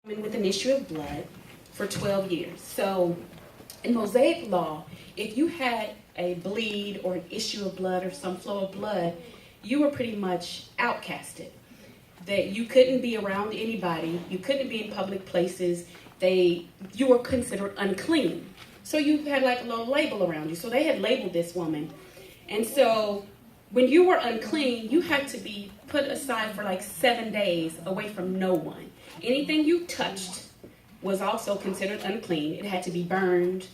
With an issue of blood for 12 years. So in Mosaic law, if you had a bleed or an issue of blood or some flow of blood, you were pretty much outcasted. That you couldn't be around anybody, you couldn't be in public places, you were considered unclean. So you had like a little label around you. So they had labeled this woman. And so when you were unclean, you had to be put aside for like 7 days away from no one. Anything you touched was also considered unclean. It had to be burned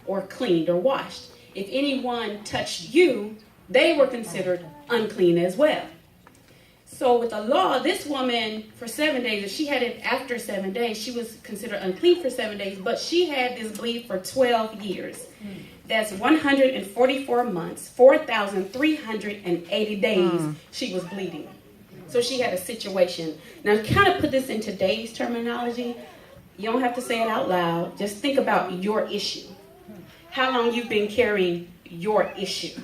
or cleaned or washed. If anyone touched you, they were considered unclean as well. So with the law, this woman for 7 days, if she had it after 7 days, she was considered unclean for 7 days, but she had this bleed for 12 years. That's 144 months, 4,380 days she was bleeding. So she had a situation. Now, kind of put this in today's terminology. You don't have to say it out loud. Just think about your issue. How long you've been carrying your issue.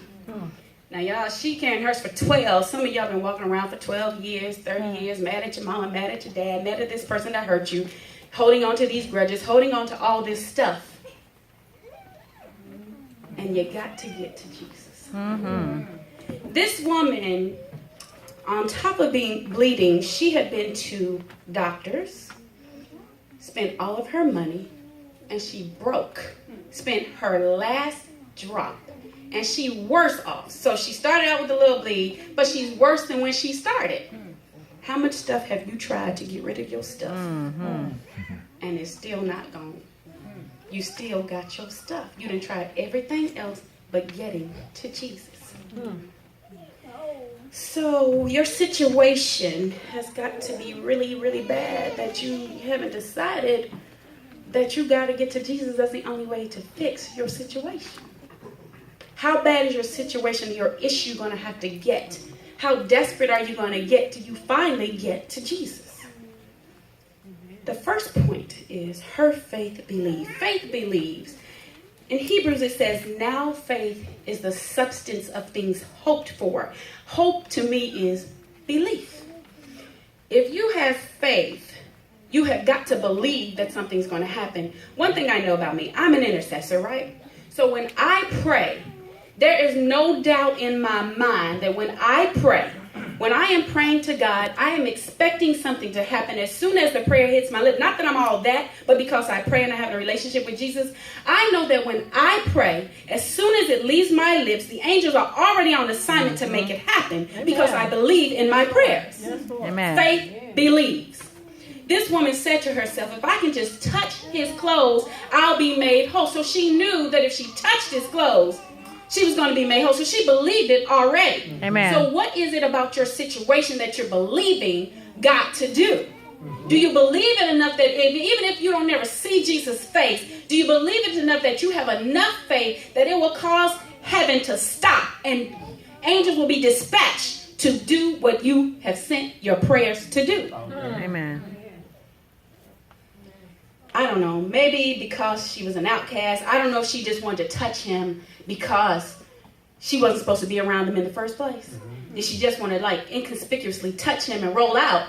Now, y'all, she carrying hers for 12. Some of y'all been walking around for 12 years, 30 years, mad at your mama, mad at your dad, mad at this person that hurt you, holding on to these grudges, holding on to all this stuff. And you got to get to Jesus. This woman, on top of being bleeding, she had been to doctors, spent all of her money, and she broke. Spent her last drop. And she worse off. So she started out with a little bleed, but she's worse than when she started. How much stuff have you tried to get rid of your stuff? And it's still not gone. You still got your stuff. You done tried everything else but getting to Jesus. So your situation has got to be really, really bad that you haven't decided that you got to get to Jesus. That's the only way to fix your situation. How bad is your situation, your issue going to have to get? How desperate are you going to get till you finally get to Jesus? The first point is her faith believes. Faith believes. In Hebrews it says, now faith is the substance of things hoped for. Hope to me is belief. If you have faith, you have got to believe that something's going to happen. One thing I know about me, I'm an intercessor, right? So when I pray, there is no doubt in my mind that when I pray, when I am praying to God, I am expecting something to happen as soon as the prayer hits my lips. Not that I'm all that, but because I pray and I have a relationship with Jesus, I know that when I pray, as soon as it leaves my lips, the angels are already on assignment to make it happen because I believe in my prayers. Amen. Faith believes. This woman said to herself, if I can just touch his clothes, I'll be made whole. So she knew that if she touched his clothes, she was going to be made whole. So she believed it already. Amen. So what is it about your situation that you're believing God to do? Do you believe it enough that even if you don't never see Jesus' face, do you believe it enough that you have enough faith that it will cause heaven to stop and angels will be dispatched to do what you have sent your prayers to do? Amen. I don't know, maybe because she was an outcast. I don't know if she just wanted to touch him because she wasn't supposed to be around him in the first place. Did she just want to like inconspicuously touch him and roll out?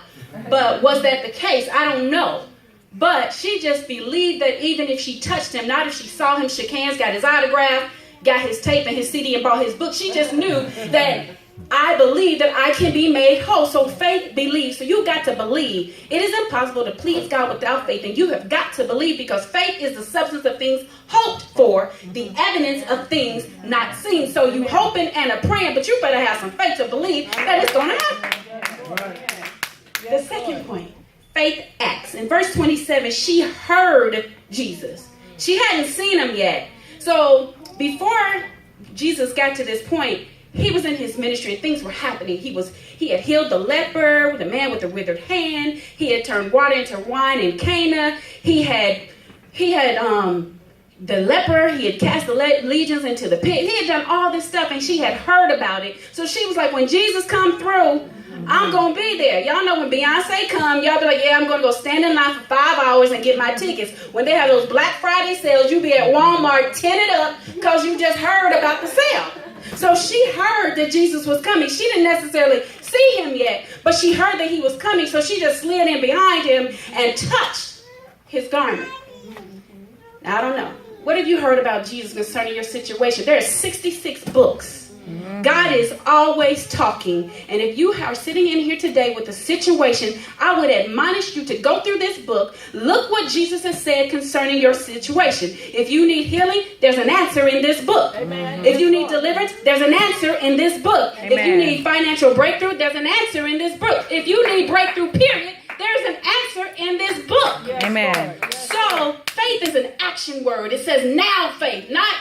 But was that the case? I don't know. But she just believed that even if she touched him, not if she saw him, shook hands, got his autograph, got his tape and his CD and bought his book, she just knew that I believe that I can be made whole. So faith believes. So you got to believe. It is impossible to please God without faith. And you have got to believe because faith is the substance of things hoped for, the evidence of things not seen. So you hoping and are praying, but you better have some faith to believe that it's going to happen. The second point, faith acts. In verse 27, she heard Jesus. She hadn't seen him yet. So before Jesus got to this point, he was in his ministry and things were happening. He had healed the leper, the man with the withered hand. He had turned water into wine in Cana. He had the leper. He had cast the legions into the pit. He had done all this stuff and she had heard about it. So she was like, when Jesus come through, I'm going to be there. Y'all know when Beyonce come, y'all be like, yeah, I'm going to go stand in line for 5 hours and get my tickets. When they have those Black Friday sales, you be at Walmart tinted up because you just heard about the sale. So she heard that Jesus was coming. She didn't necessarily see him yet, but she heard that he was coming. So she just slid in behind him and touched his garment. Now, I don't know. What have you heard about Jesus concerning your situation? There are 66 books. God is always talking. And if you are sitting in here today with a situation, I would admonish you to go through this book. Look what Jesus has said concerning your situation. If you need healing, there's an answer in this book. Amen. If you need deliverance, there's an answer in this book. Amen. If you need financial breakthrough, there's an answer in this book. If you need breakthrough, period, there's an answer in this book. Yes, amen. So faith is an action word. It says now faith, not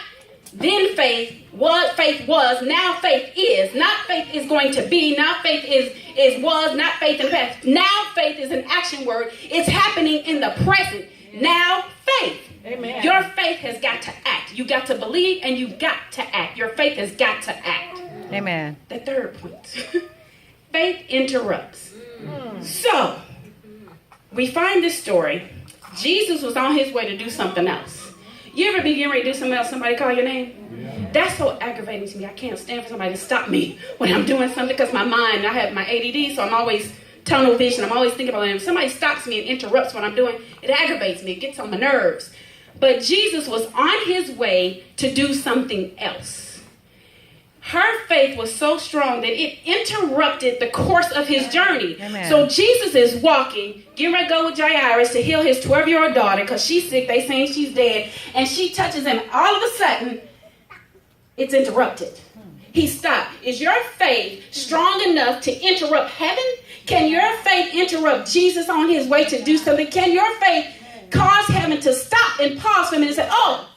then faith. What faith was, now faith is. Not faith is going to be. Not faith is was. Not faith in the past. Now faith is an action word. It's happening in the present. Now faith. Amen. Your faith has got to act. You got to believe and you got to act. Your faith has got to act. Amen. The third point. Faith interrupts. So we find this story. Jesus was on his way to do something else. You ever be getting ready to do something else, somebody call your name? Yeah. That's so aggravating to me. I can't stand for somebody to stop me when I'm doing something because my mind, I have my ADD, so I'm always tunnel vision. I'm always thinking about it. If somebody stops me and interrupts what I'm doing, it aggravates me. It gets on my nerves. But Jesus was on his way to do something else. Her faith was so strong that it interrupted the course of his journey. Amen. So Jesus is walking, getting ready to go with Jairus to heal his 12-year-old daughter because she's sick. They saying she's dead. And she touches him. All of a sudden, it's interrupted. He stopped. Is your faith strong enough to interrupt heaven? Can your faith interrupt Jesus on his way to do something? Can your faith cause heaven to stop and pause for a minute and say, oh,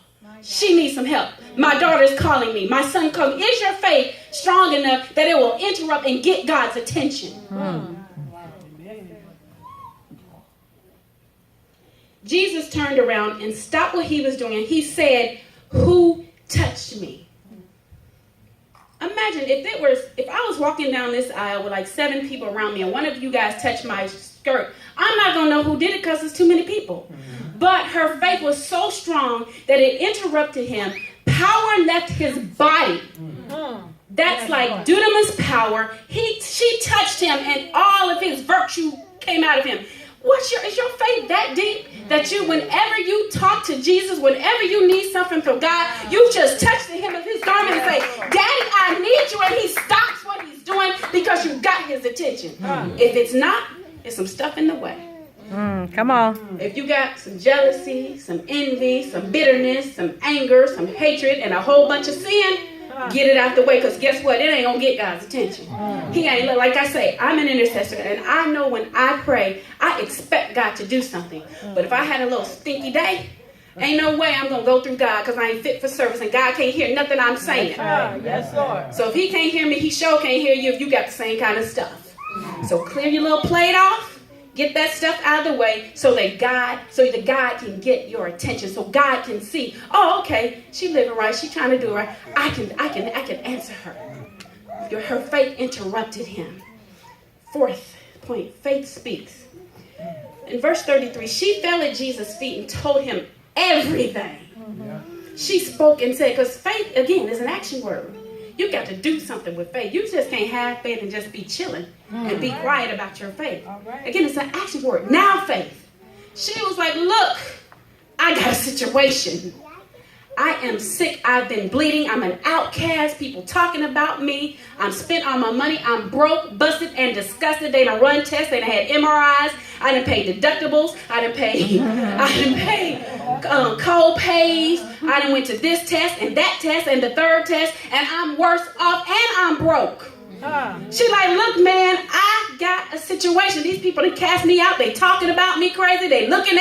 she needs some help. My daughter's calling me. My son calling me. Is your faith strong enough that it will interrupt and get God's attention? Jesus turned around and stopped what he was doing. And he said, who touched me? Imagine if I was walking down this aisle with like 7 people around me and one of you guys touched my skirt. I'm not going to know who did it because there's too many people. But her faith was so strong that it interrupted him. Power left his body. That's like dunamis power. She touched him and all of his virtue came out of him. Is your faith that deep that whenever you talk to Jesus, whenever you need something from God, you just touch the hem of his garment and say, Daddy, I need you, and he stops what he's doing because you got his attention. If it's not, there's some stuff in the way. Come on. If you got some jealousy, some envy, some bitterness, some anger, some hatred, and a whole bunch of sin, get it out the way, because guess what? It ain't going to get God's attention. He ain't, like I say, I'm an intercessor, and I know when I pray, I expect God to do something. But if I had a little stinky day, ain't no way I'm going to go through God because I ain't fit for service, and God can't hear nothing I'm saying. Yes, Lord. So if he can't hear me, he sure can't hear you if you got the same kind of stuff. So clear your little plate off. Get that stuff out of the way so that God can get your attention, so God can see, oh, okay, she living right, she trying to do right. I can answer her. Her faith interrupted him. Fourth point, faith speaks. In verse 33, she fell at Jesus' feet and told him everything. She spoke and said, because faith, again, is an action word. You got to do something with faith. You just can't have faith and just be chilling and be quiet about your faith. Again, it's an action word. Now faith. She was like, look, I got a situation. I am sick. I've been bleeding. I'm an outcast. People talking about me. I'm spent all my money. I'm broke, busted, and disgusted. They done run tests. They done had MRIs. I done paid deductibles. I done paid co-pays. I done went to this test and that test and the third test, and I'm worse off and I'm broke. She like, look, man, I got a situation. These people, they cast me out. They talking about me crazy. They looking at